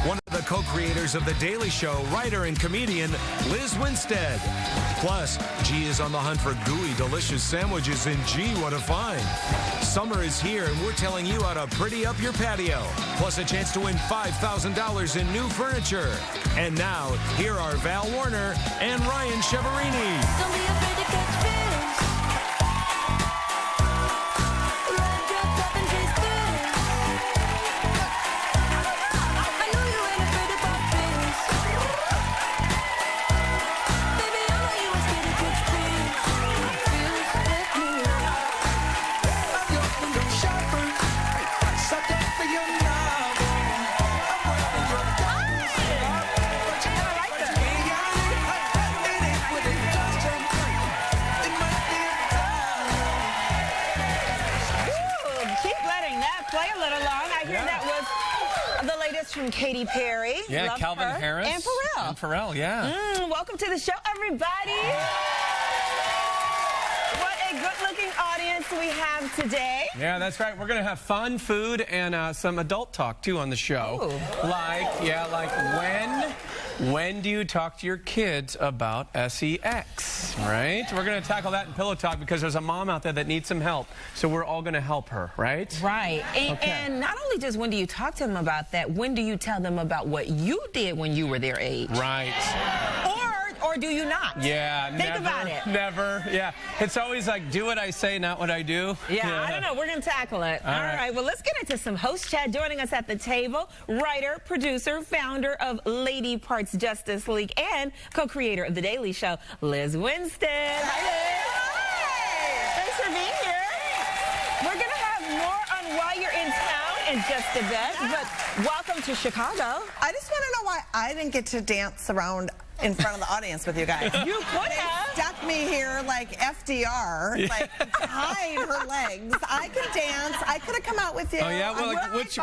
One of the co-creators of The Daily Show, writer and comedian Lizz Winstead. Plus, G is on the hunt for gooey, delicious sandwiches, and gee, what a find. Summer is here, and we're telling you how to pretty up your patio. Plus, a chance to win $5,000 in new furniture. And now, here are Val Warner and Ryan Cheverini. Don't be afraid to catch fish. Ride your cup and chase fish. I know you ain't afraid to pop fish. Baby, I know you ain't scared to catch fish. Fish with me. Your window shopper, suck up for your novel. I'm wearing your diamonds. But you gotta like that. It ain't what it costs you. It might be a Ooh, keep letting that play a little long. I hear that was the latest from Katy Perry. Yeah, Love Calvin her. Harris. And Pharrell. And Pharrell, yeah. Welcome to the show, everybody. What a good-looking audience we have today. Yeah, that's right. We're going to have fun, food, and some adult talk, too, on the show. Ooh. Like when do you talk to your kids about sex, right? We're going to tackle that in Pillow Talk because there's a mom out there that needs some help. So we're all going to help her, right? Right. And not only just when do you talk to them about that, when do you tell them about what you did when you were their age? Right. Or do you not? Yeah, Think about it. Never. Yeah. It's always like, do what I say, not what I do. Yeah, I don't know. We're going to tackle it. All right. Well, let's get into some host chat. Joining us at the table, writer, producer, founder of Lady Parts Justice League, and co-creator of The Daily Show, Lizz Winstead. Hi, Liz. Thanks for being here. We're going to have more on why you're in town in just a bit, but welcome to Chicago. I just want to know why I didn't get to dance around in front of the audience with you guys. You could have. Stuck me here like FDR, like tied her legs. I can dance. I could have come out with you. Oh, yeah? Well, I'm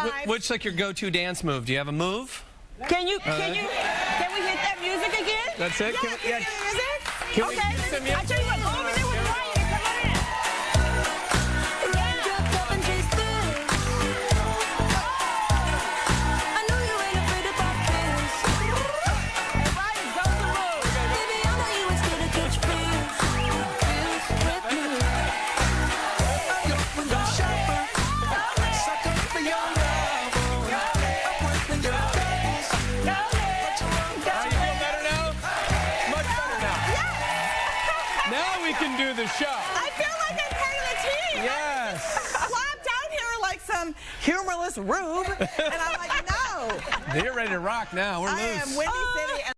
like, what's like your go-to dance move? Do you have a move? Can we hit that music again? That's it? Yeah, can you do music? Can we Okay, do some music? I'll tell you what, go over there with Ryan and come on in. Ride your cup and chase fish. I know you ain't afraid to pop fish. Ryan, go to the move. Baby, I know you ain't scared to catch fish. Fish with me. your window shopper, suck up for your novel. I'm wearing your diamonds. Are you feel better now? Much better now. Now we can do the show. I feel like I'm part of the team. Yes. Plopped down here like some humorless rube, and I'm like, no. You're ready to rock now. We're I loose. am Windy City and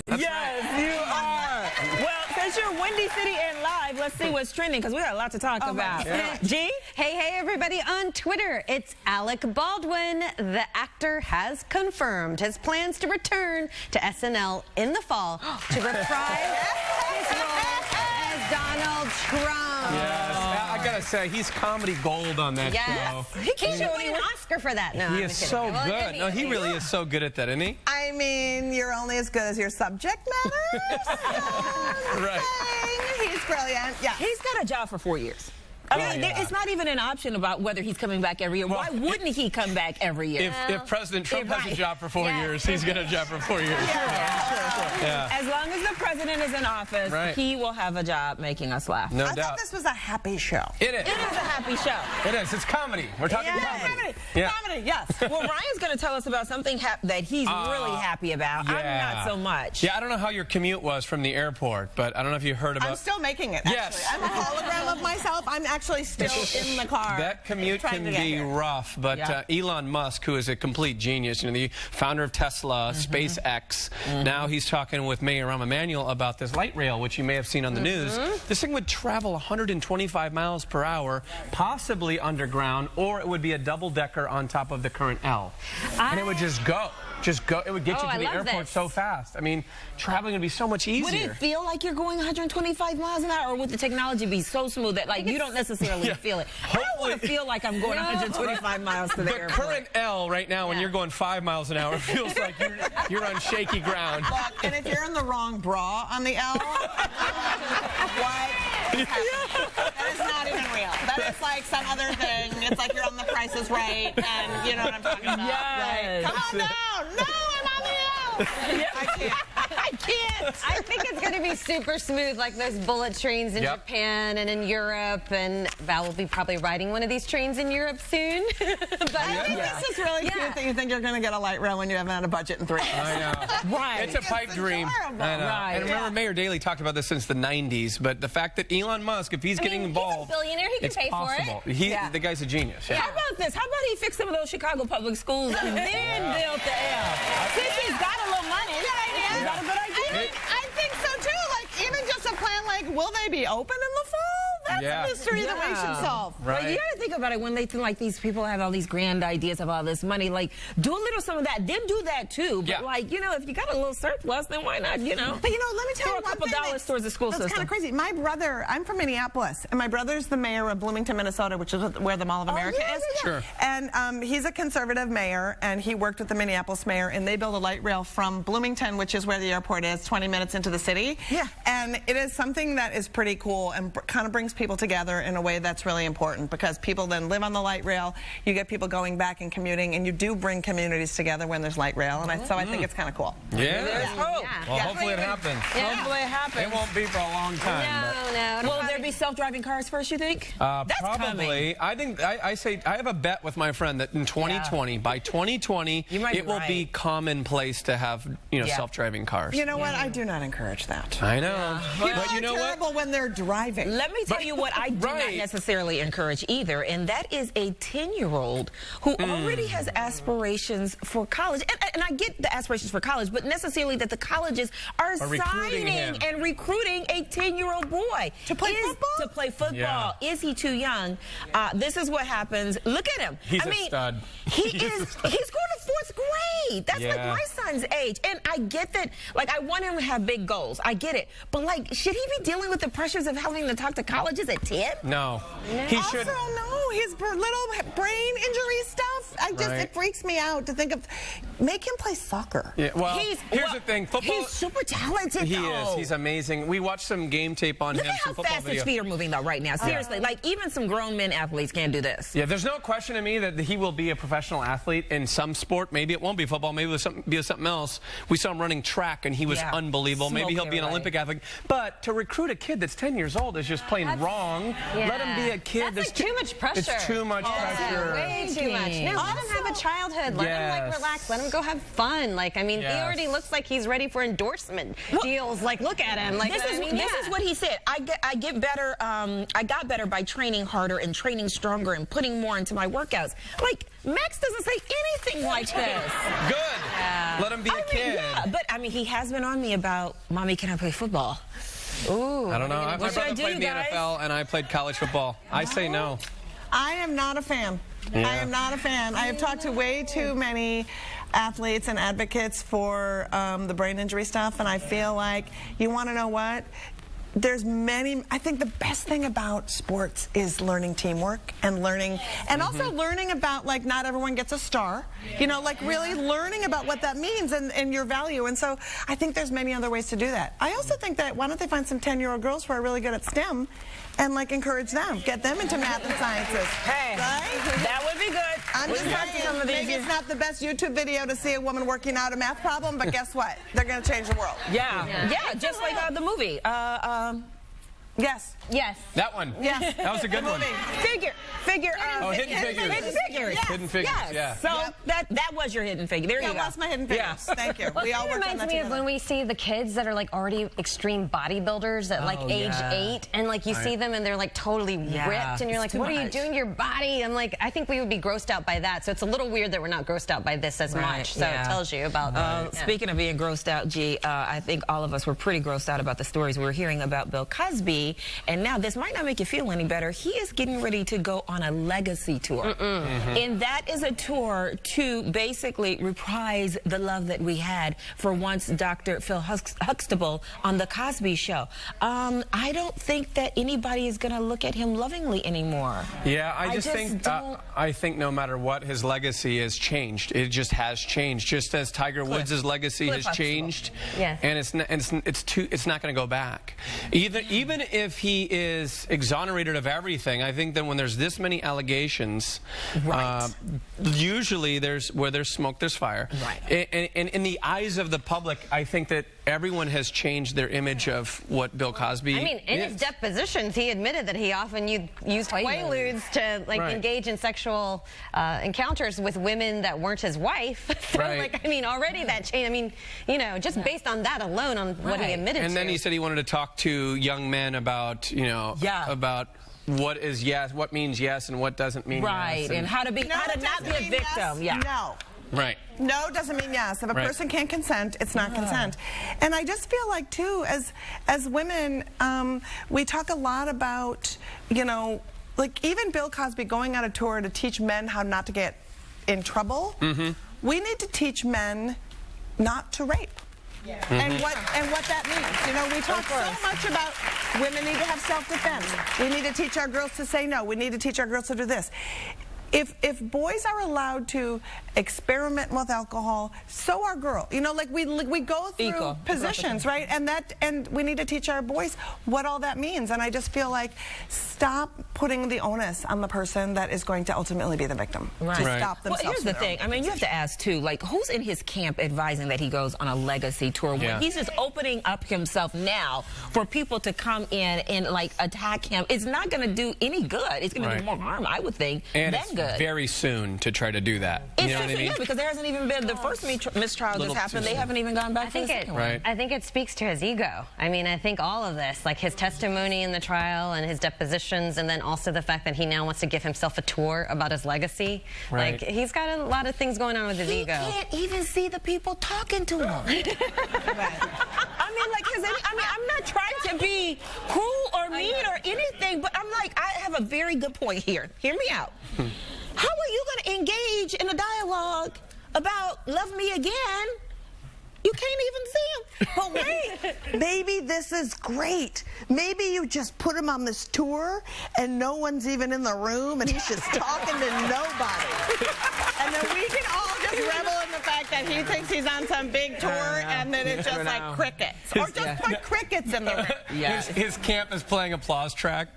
live. Yes, you are. Well, since you're Windy City and live, let's see what's trending because we got a lot to talk about. Yeah. G? Hey, everybody on Twitter. It's Alec Baldwin. The actor has confirmed his plans to return to SNL in the fall to reprise his role as Donald Trump. Yes. I gotta say, he's comedy gold on that Yes. show. He should win an Oscar for that. No, He I'm is kidding. so Well, good. No, he really is so good at that, isn't he? I mean, you're only as good as your subject matter. So Right. He's brilliant. Yeah. He's got a job for 4 years. I mean, yeah. it's not even an option about whether he's coming back every year. Why wouldn't he come back every year? If President Trump has a right. job for 4 years, he's got a job for 4 years. Yeah. As long as the president is in office, Right. he will have a job making us laugh. No I doubt. thought this was a happy show. It is. It is a happy show. It is. It's comedy. We're talking comedy. Yeah. Comedy, yes. Well, Ryan's going to tell us about something that he's really happy about. I'm yeah. not so much. Yeah, I don't know how your commute was from the airport, but I don't know if you heard about... I'm still making it, actually. Yes. I'm a hologram of myself. I'm actually still in the car. That commute trying can to get be here. rough, but Yeah. Elon Musk, who is a complete genius, the founder of Tesla, SpaceX, now he's talking with Mayor Rahm Emanuel about this light rail, which you may have seen on the news. This thing would travel 125 miles per hour, possibly underground, or it would be a double-decker on top of the current L. And it would just go. It would get you to I the love airport this. so fast. I mean, traveling would be so much easier. Would it feel like you're going 125 miles an hour, or would the technology be so smooth that you don't necessarily feel it? I don't want to feel like I'm going 125 miles to the The airport. current L right now, when you're going 5 miles an hour, feels like you're on shaky ground. Look, and if you're in the wrong bra on the L, what is happening? That is not even real. That is like some other thing. It's like you're on The Price is Right, and you know what I'm talking about, right? Yes. Come on down. No, I'm on the L. I can't. I can't. I think it's going to be super smooth, like those bullet trains in Japan and in Europe. And Val will be probably riding one of these trains in Europe soon. But I think this is really cute that you think you're going to get a light rail when you haven't had a budget in 3 years. I know. Right. It's a pipe dream. adorable. I know. Right. And remember, Mayor Daley talked about this since the 90s, but the fact that Elon Musk, if he's getting involved, he's a billionaire. He can it's pay possible. for it. The guy's a genius. Yeah. How about this? How about he fix some of those Chicago public schools and then build the L? Since he's got a little money, is that a good idea? I think so too. Like even just a plan like, will they be open in the fall? That's a mystery that we should solve. Right. But you gotta think about it when they think like these people have all these grand ideas of all this money. Like, do a little some of that. Then do that too. But like, you know, if you got a little surplus, then why not? You know. But you know, let me tell throw you a one couple thing dollars towards the school that's system. kind of crazy. My brother, I'm from Minneapolis, and my brother's the mayor of Bloomington, Minnesota, which is where the Mall of America is. Sure. And he's a conservative mayor, and he worked with the Minneapolis mayor, and they built a light rail from Bloomington, which is where the airport is, 20 minutes into the city. Yeah. And it is something that is pretty cool and kind of brings people together in a way that's really important, because people then live on the light rail. You get people going back and commuting, and you do bring communities together when there's light rail. And so I think it's kind of cool. Yeah. There's hope. Well, hopefully it happens. Hopefully it happens. It won't be for a long time. No. Will there be self-driving cars first, you think? That's Probably. coming. I think I say I have a bet with my friend that in 2020, by 2020, You might be it will be right. commonplace to have self-driving cars. You know what? I do not encourage that. I know. People But you are know what? terrible when they're driving. Let me tell you what I do not necessarily encourage either, and that is a 10-year-old who already has aspirations for college. And I get the aspirations for college, but necessarily that the colleges are recruiting him. signing and recruiting a 10-year-old boy. To play football? To play football. Is he too young? This is what happens. Look at him. He's a stud. He's going to 4th grade. That's like my son's age. And I get that, like, I want him to have big goals. I get it. But, like, should he be dealing with the pressures of having to talk to colleges at 10? No. He Also, should. no, his little brain injury stuff. It freaks me out to think of. Make him play soccer. Yeah, well, here's the thing. Football. He's super talented, He though. is. He's amazing. We watched some game tape on Look him. at how some football fast video. his feet are moving, though, right now. Seriously. Like, even some grown men athletes can't do this. Yeah, there's no question to me that he will be a professional athlete in some sport. Maybe it won't be football. Maybe it'll be something else. We saw him running track, and he was unbelievable. Maybe he'll be an Olympic athlete. But to recruit a kid that's 10 years old is just plain wrong. Let him be a kid. That's like too much pressure. It's too much pressure. Way too much. No, let him have a childhood. Let him like relax. Let him go have fun. Like, I mean, he already looks like he's ready for endorsement deals. Like, look at him. Like, This is what he said. I get better. I got better by training harder and training stronger and putting more into my workouts. Like, Max doesn't say anything like this. Good. Let him be a kid. Yeah, but I mean, he has been on me about, Mommy, can I play football? Ooh. I don't know. My What should I brother do, played in the guys? NFL, and I played college football. I say no. I am not a fan. Yeah. I am not a fan. I have talked to way too many athletes and advocates for the brain injury stuff, and I feel like, you want to know what? I think the best thing about sports is learning teamwork and learning, and also learning about, like, not everyone gets a star. You know, like really learning about what that means and your value. And so I think there's many other ways to do that. I also think that, why don't they find some 10-year-old girls who are really good at STEM and, like, encourage them, get them into math and sciences. Hey, right? that would be good. I'm just saying, maybe it's not the best YouTube video to see a woman working out a math problem, but guess what? They're going to change the world. Yeah, just like the movie. Yes. Yes. That one. Yeah. That was a good one. Figure. Hidden Figures. Hidden Figures. Yes. Hidden Figures, yeah. So that was your hidden figure. There you go. That's my hidden figures. Thank you. Well, We all it worked on reminds that me of together. when we see the kids that are like already extreme bodybuilders at like age 8, and like you see them and they're like totally ripped, and you're like, what are you doing to your body? I'm like, I think we would be grossed out by that. So it's a little weird that we're not grossed out by this as much. So it tells you about Speaking of being grossed out, G, I think all of us were pretty grossed out about the stories we were hearing about Bill Cosby, and now this might not make you feel any better. He is getting ready to go on a legacy tour. And that is a tour to basically reprise the love that we had for once Dr. Phil Huxtable on The Cosby Show. I don't think that anybody is going to look at him lovingly anymore. Yeah, I think no matter what, his legacy has changed. It just has changed, just as Tiger Woods' legacy has changed. Yes. And it's not going to go back. Even if he is exonerated of everything, I think that when there's this many allegations, usually where there's smoke, there's fire. Right. And in the eyes of the public, I think that everyone has changed their image of what Bill Cosby I mean, in is. his depositions, he admitted that he often used Quaaludes to engage in sexual encounters with women that weren't his wife. So, I mean, already that changed. I mean, you know, just based on that alone, on what he admitted to. And then he said he wanted to talk to young men about, you know, about what is yes, what means yes, and what doesn't mean yes. And how to be, how to not be a victim. Yes, no. Right. No doesn't mean yes. If a person can't consent, it's not consent. And I just feel like, too, as women, we talk a lot about, you know, like even Bill Cosby going on a tour to teach men how not to get in trouble. We need to teach men not to rape. And what that means. You know, we talk so much about women need to have self-defense. We need to teach our girls to say no. We need to teach our girls to do this. If boys are allowed to experiment with alcohol, so are girls. You know, like we go through positions, right? And we need to teach our boys what all that means. And I just feel like stop putting the onus on the person that is going to ultimately be the victim. Right. To stop themselves. Well, here's the thing. I mean, you have to ask too. Like, who's in his camp advising that he goes on a legacy tour? When he's just opening up himself now for people to come in and like attack him. It's not going to do any good. It's going to do more harm, I would think, than good. Very soon to try to do that. You know what I mean? Yeah, because there hasn't even been the first mistrial that's happened. They haven't even gone back to the second one. I think it speaks to his ego. I mean, I think all of this, like his testimony in the trial and his depositions, and then also the fact that he now wants to give himself a tour about his legacy. Like, he's got a lot of things going on with his ego. He can't even see the people talking to him. I mean, like, I'm not trying to be cruel or mean or anything, but I'm like, I have a very good point here. Hear me out. How are you going to engage in a dialogue about love me again? You can't even see him. But wait, maybe this is great. Maybe you just put him on this tour and no one's even in the room and he's just talking to nobody. And then we can all just revel in the fact that he thinks he's on some big tour and then it's just like crickets. Or just put crickets in the room. His camp is playing applause track.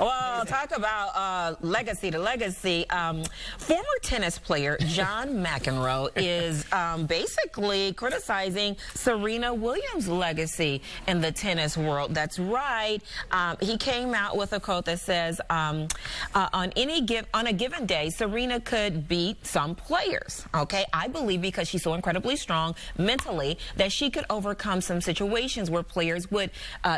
Well, talk about legacy to legacy. Former tennis player John McEnroe is basically criticizing Serena Williams' legacy in the tennis world. That's right. He came out with a quote that says, on a given day, Serena could beat some players. Okay, I believe because she's so incredibly strong mentally that she could overcome some situations where players would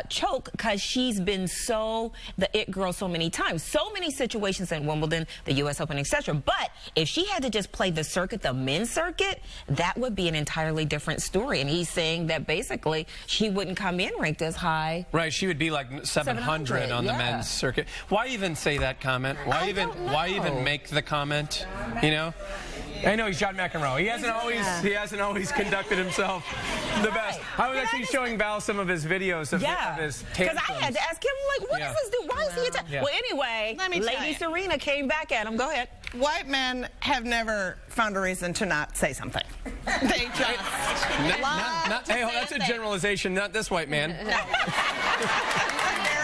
choke because she's been so the it girl so many times, so many situations in Wimbledon, the U.S. Open, etc. But if she had to just play the circuit, the men's circuit, that would be an entirely different story. And he's saying that basically she wouldn't come in ranked as high. Right, she would be like 700 on the men's circuit. Why even say that comment? Why even make the comment? You know? I know he's John McEnroe. He hasn't always conducted himself the best. I was actually showing Val some of his videos of his tantrums. Because I had to ask him, like, what is this dude? Why is he attacking? Well, anyway, Lady Serena came back at him. Go ahead. White men have never found a reason to not say something. They just hey, that's a generalization, not this white man. Very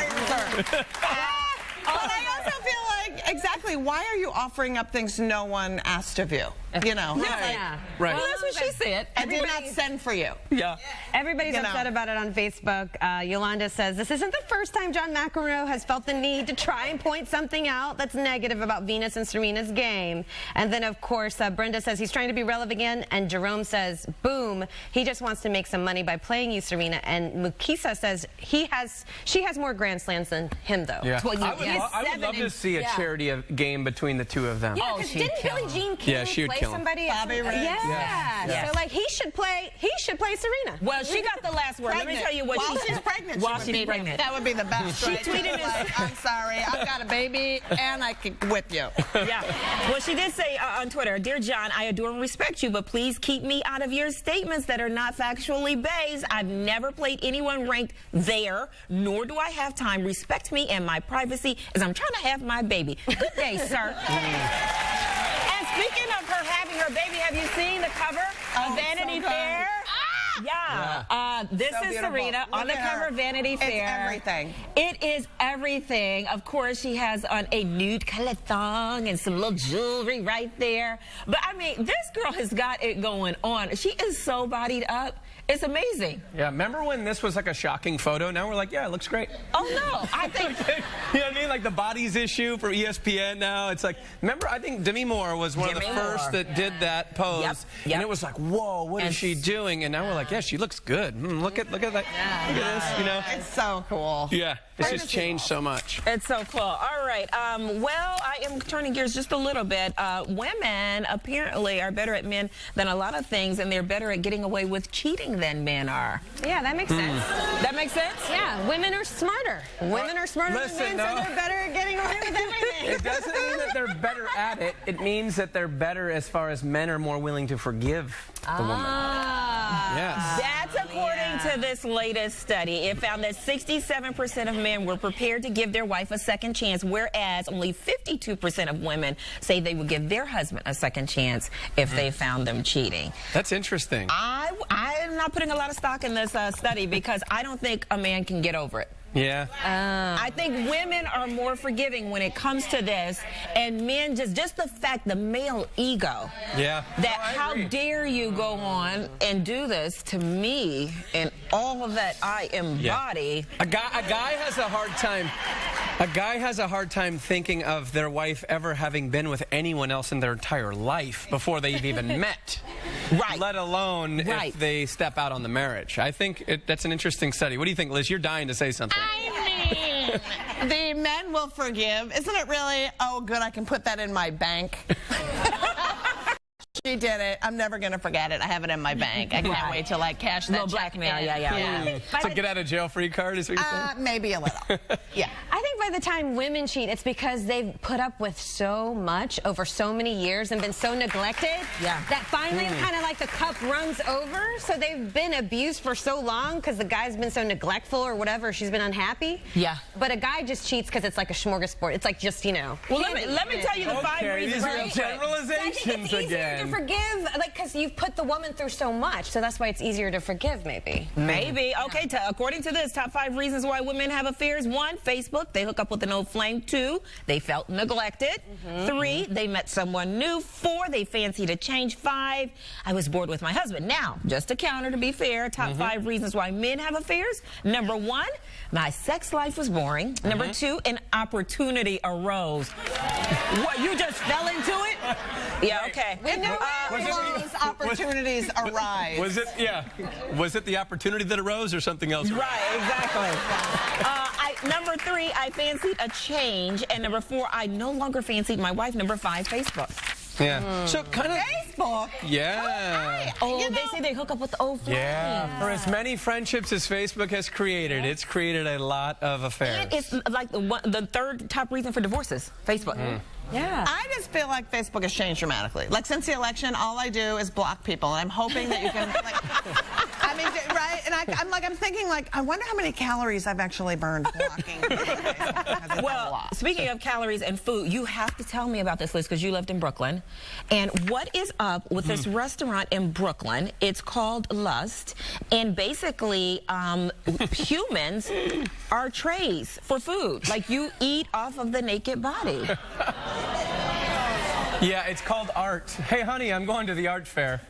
reserved. But I also feel like, exactly, why are you offering up things no one asked of you? You know? Right. Well, that's what she said. I did not send for you. Yeah. Everybody's upset about it on Facebook. Yolanda says, this isn't the first time John McEnroe has felt the need to try and point something out that's negative about Venus and Serena's game. And then, of course, Brenda says he's trying to be relevant again. And Jerome says, boom, he just wants to make some money by playing you, Serena. And Mukisa says she has more Grand Slams than him, though. Yeah. I would love to see a charity game between the two of them. Yeah, because didn't Billie Jean King play somebody? Bobby Riggs. Yeah. So like he should play Serena. Well, she got the last word. Let me tell you what While she's pregnant. While she's pregnant. That would be the best. She tweeted like, I'm sorry, I've got a baby and I can whip you. Yeah. Well, she did say on Twitter, Dear John, I adore and respect you, but please keep me out of your statements that are not factually based. I've never played anyone ranked there, nor do I have time. Respect me and my privacy as I'm trying to have my baby. Good day, sir. And speaking of her having her baby, have you seen the cover of Vanity Fair? Yeah. This So is beautiful. Serena on Look the at cover her. of Vanity Fair. It's everything. It is everything. Of course, she has on a nude colored thong and some little jewelry right there. But I mean, this girl has got it going on. She is so bodied up. It's amazing. Yeah, remember when this was like a shocking photo? Now we're like, yeah, it looks great. Oh, no. I think... You know what I mean? Like the bodies issue for ESPN now. It's like, remember, I think Demi Moore was one of the Demi first Moore. that did that pose. Yep. And it was like, whoa, what is And she doing? And now we're like, yeah, she looks good. Look at that. Look at this, you know? It's so cool. Yeah, it's just changed so much. It's so cool. All right. Well, I am turning gears just a little bit. Women apparently are better at men than a lot of things, and they're better at getting away with cheating than men are. Yeah, that makes sense. That makes sense? Yeah, women are smarter. Women are smarter Listen, than men, no. so they're better at getting away with everything. It doesn't mean that they're better at it. It means that they're better as far as men are more willing to forgive the woman. Yes. That's according to this latest study. It found that 67% of men were prepared to give their wife a second chance, whereas only 52% of women say they would give their husband a second chance if they found them cheating. That's interesting. I'm not putting a lot of stock in this study because I don't think a man can get over it. Yeah. I think women are more forgiving when it comes to this, and men just the fact, the male ego. Yeah. That No, I how agree. dare you go on and do this to me and all that I embody. A guy has a hard time. A guy has a hard time thinking of their wife ever having been with anyone else in their entire life before they've even met. Right. Let alone if they step out on the marriage. I think that's an interesting study. What do you think, Liz? You're dying to say something. I mean, the men will forgive. Isn't it really, oh, good, I can put that in my bank? She did it. I'm never going to forget it. I have it in my bank. I can't wait to, like, cash that Little check blackmail, in. yeah. It's a get out of jail free card, is what you're saying? Maybe a little. Yeah. I think by the time women cheat, it's because they've put up with so much over so many years and been so neglected that finally kind of like the cup runs over. So they've been abused for so long because the guy's been so neglectful or whatever. She's been unhappy. Yeah. But a guy just cheats because it's like a smorgasbord. It's like just, you know. Well, let me tell you the 5 reasons. These are Right? generalizations It's easier to again. forgive, like, because you've put the woman through so much. So that's why it's easier to forgive, maybe. Maybe. Okay, according to this, top 5 reasons why women have affairs. 1, Facebook. They hook up with an old flame. 2, they felt neglected. 3, they met someone new. 4, they fancied a change. 5, I was bored with my husband. Now, just a counter to be fair, top 5 reasons why men have affairs. Number 1, my sex life was boring. Number 2, an opportunity arose. What, you just fell into it? Yeah, okay. We know those opportunities arise. Was it the opportunity that arose or something else? Right, exactly. Number 3, I fancied a change. And number 4, I no longer fancied my wife. Number 5, Facebook. Yeah. So kind of. Facebook. Yeah. They say they hook up with the old flame. Yeah. For as many friendships as Facebook has created, it's created a lot of affairs. And it's like the 3rd top reason for divorces, Facebook. Yeah. I just feel like Facebook has changed dramatically. Like, since the election, all I do is block people, and I'm hoping that you can, like, I mean, right? And I'm thinking, like, I wonder how many calories I've actually burned blocking. Well, speaking of calories and food, you have to tell me about this, Liz, because you lived in Brooklyn. And what is up with this restaurant in Brooklyn? It's called Lust. And basically, humans are trays for food. Like, you eat off of the naked body. Yeah, it's called art. Hey, honey, I'm going to the art fair.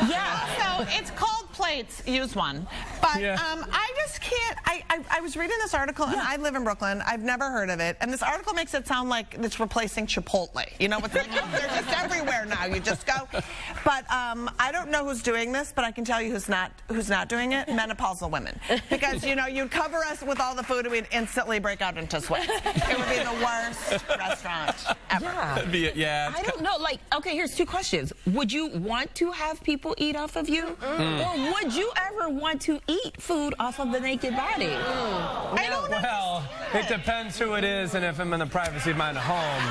Yeah, so it's called plates. Use one. But I just can't. I was reading this article, and I live in Brooklyn. I've never heard of it. And this article makes it sound like it's replacing Chipotle. You know, it's like, they're just everywhere now. You just go. But I don't know who's doing this, but I can tell you who's not doing it. Menopausal women. Because, you know, you'd cover us with all the food, and we'd instantly break out into sweat. It would be the worst restaurant ever. That'd be it, yeah. I don't know. Like, okay, here's 2 questions. Would you want to have people eat off of you? Or would you ever want to eat food off of the naked body? I don't know. Well, it depends who it is and if I'm in the privacy of my own home.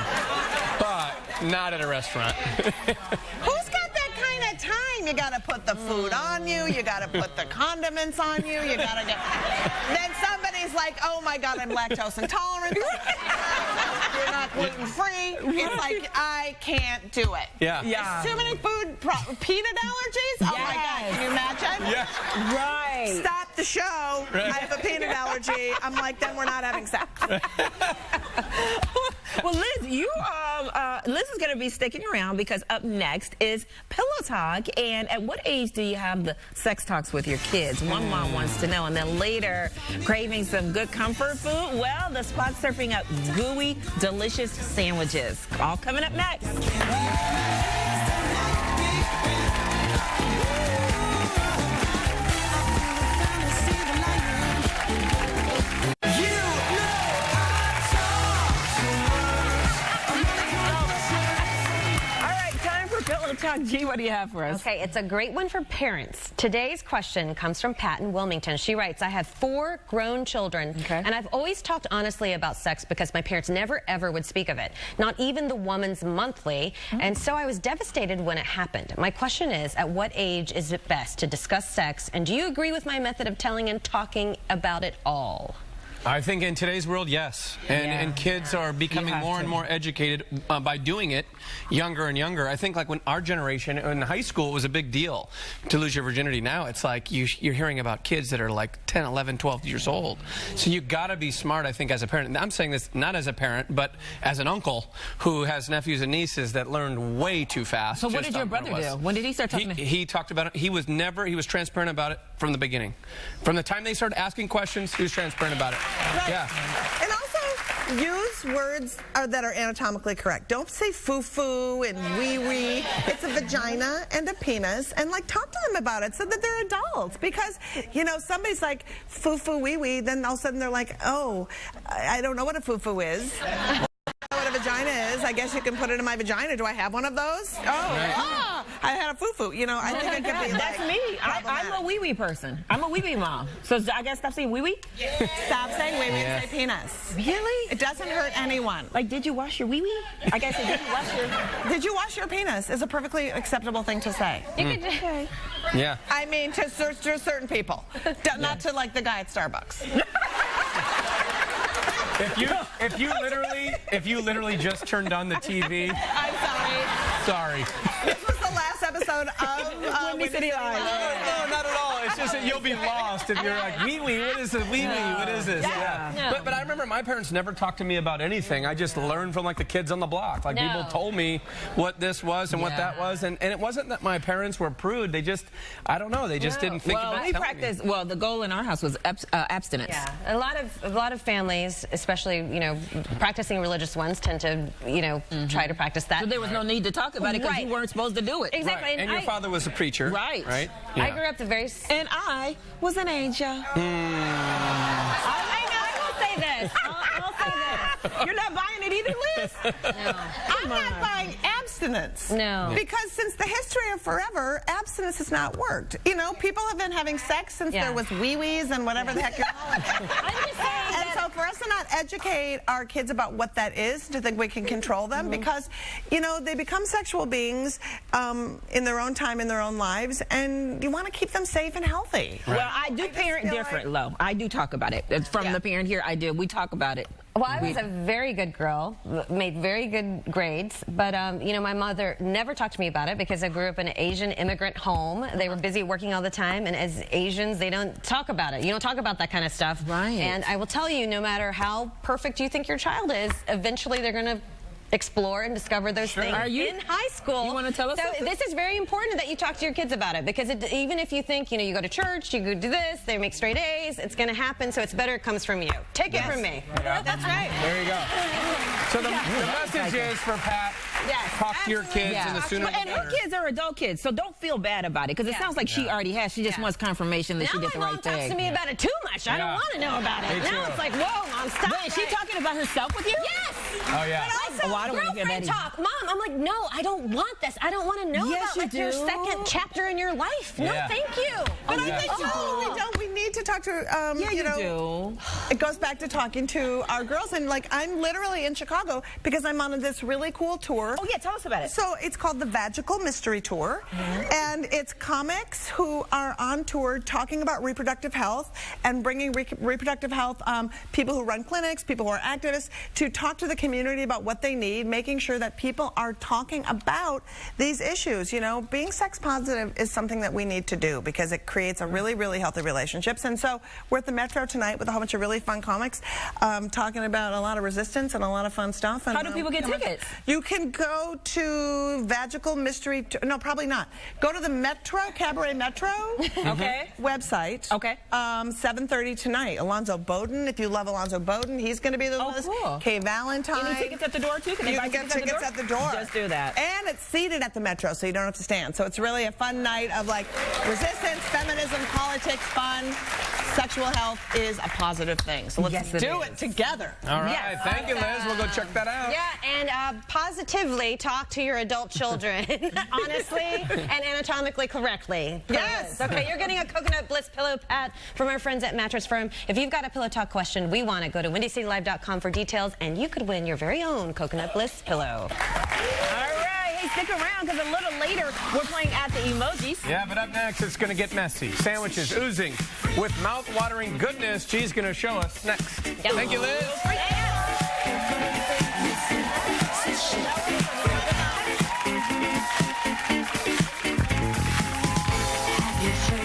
But not at a restaurant. Who's got that kind of time? You gotta put the food on you, you gotta put the condiments on you, you gotta get... Then somebody's like, oh my God, I'm lactose intolerant. You're not gluten-free. It's like, I can't do it. Yeah. It's too many peanut allergies? Oh my God, can you imagine? Yeah. Right. Stop the show. I have a peanut allergy. I'm like, then we're not having sex. Well, Liz, Liz is going to be sticking around because up next is Pillow Talk. And at what age do you have the sex talks with your kids? One mom wants to know. And then later, craving some good comfort food? Well, the spot's serving up gooey, delicious sandwiches. All coming up next. Talk. G, what do you have for us? Okay, it's a great one for parents. Today's question comes from Pat in Wilmington. She writes, I have 4 grown children, and I've always talked honestly about sex because my parents never ever would speak of it, not even the Woman's Monthly, and so I was devastated when it happened. My question is, at what age is it best to discuss sex, and do you agree with my method of telling and talking about it all? I think in today's world, yes. And kids are becoming more and more educated by doing it younger and younger. I think like when our generation, in high school, it was a big deal to lose your virginity. Now it's like you're hearing about kids that are like 10, 11, 12 years old. So you got to be smart, I think, as a parent. And I'm saying this not as a parent, but as an uncle who has nephews and nieces that learned way too fast. So what did your brother do? When did he start talking? He talked about it. He was transparent about it from the beginning. From the time they started asking questions, he was transparent about it. Right. Yeah. And also use words that are anatomically correct. Don't say foo-foo and wee-wee. It's a vagina and a penis. And like talk to them about it so that they're adults. Because, you know, somebody's like foo-foo wee-wee, then all of a sudden they're like, oh, I don't know what a foo-foo is. What a vagina is. I guess you can put it in my vagina. Do I have one of those? Oh, I had a foo-foo. You know, I think it could be That's me. I'm a wee-wee person. I'm a wee-wee mom. So I gotta stop saying wee-wee? Stop saying wee-wee and say penis. Really? It doesn't hurt anyone. Like, did you wash your wee-wee? I guess did you wash your... Did you wash your penis is a perfectly acceptable thing to say. You could just... Yeah. I mean, to certain people. Not to like the guy at Starbucks. If you literally just turned on the TV. I'm sorry. Sorry. This was the last episode of Windy City Live. No, not at all. It's just that you'll be lost if you're like, wee-wee, what is this? Wee-wee, what is this? Yeah. No. But I remember my parents never talked to me about anything. I just learned from like the kids on the block. Like people told me what this was and what that was. And it wasn't that my parents were prude. They just, I don't know, they just didn't think about we telling practiced, me. well, the goal in our house was abstinence. Yeah, a lot of families, especially, you know, practicing religious ones tend to, you know, try to practice that. So there was no need to talk about it because you weren't supposed to do it. Exactly. Right. And your father was a preacher. Right. Right? I grew up the very... And I was an angel. I know, I will say this. I'll say this. You're not buying it either, Liz? No. I'm not buying abstinence. No. Because since the history of forever, abstinence has not worked. You know, people have been having sex since there was wee-wees and whatever the heck you're calling it. I'm just saying And so for us to not educate our kids about what that is, to think we can control them, because, you know, they become sexual beings in their own time, in their own lives, and you want to keep them safe and healthy. Well, I do parent different, though. I do talk about it. From the parent here, I do. We talk about it. Well, I was a very good girl, made very good grades, but, you know, my mother never talked to me about it because I grew up in an Asian immigrant home. They were busy working all the time, and as Asians, they don't talk about it. You don't talk about that kind of stuff. Right. And I will tell you, no matter how perfect you think your child is, eventually they're going to explore and discover those things in high school. You want to tell us? So this is very important that you talk to your kids about it, because even if you think, you know, you go to church, you go do this, they make straight A's, it's going to happen, so it's better it comes from you. Take it from me. That's right. There you go. So the message is for Pat, talk to your kids and the sooner the better. And her kids are adult kids, so don't feel bad about it, because it sounds like she already has. She just wants confirmation that she did the right thing. Now my mom talks to me about it too much. I don't want to know about it. Now it's like, whoa, Mom, stop. Wait, is she talking about herself with you? Yes. Oh, yeah. But also, I don't want to hear that girlfriend talk. Mom, I'm like, no, I don't want this. I don't want to know about like your second chapter in your life. No, thank you. But I think we don't. We need to talk to, you know, it goes back to talking to our girls. And like, I'm literally in Chicago because I'm on this really cool tour. Oh, yeah, tell us about it. So it's called the Vagical Mystery Tour. And it's comics who are on tour talking about reproductive health and bringing reproductive health, people who run clinics, people who are activists, to talk to the community about what they need, making sure that people are talking about these issues. You know, being sex positive is something that we need to do because it creates a really, really healthy relationships. And so we're at the Metro tonight with a whole bunch of really fun comics talking about a lot of resistance and a lot of fun stuff. And, How do people get tickets? You can go to Vagical Mystery, no, probably not. Go to the Metro, Cabaret Metro website. Okay. 7:30 tonight. Alonzo Bowden, if you love Alonzo Bowden, he's going to be the list. Cool. Kay Valentine. Any tickets at the door too? Can they You buy can get tickets at the door. Just do that. And it's seated at the Metro, so you don't have to stand. So it's really a fun night of like resistance, feminism, politics, fun. Sexual health is a positive thing. So let's do it together. All right. Yes. Thank you, Liz. We'll go check that out. Yeah, and positively talk to your adult children, honestly and anatomically correctly. Yes. Okay, you're getting a Coconut Bliss pillow pad from our friends at Mattress Firm. If you've got a Pillow Talk question, we want to go to WindyCityLive.com for details, and you could win your very own Coconut Bliss pillow. All right. Hey, stick around because a little later we're playing at the emojis. Yeah, but up next, it's going to get messy. Sandwiches oozing with mouth-watering goodness. She's going to show us next. Thank you, Liz. You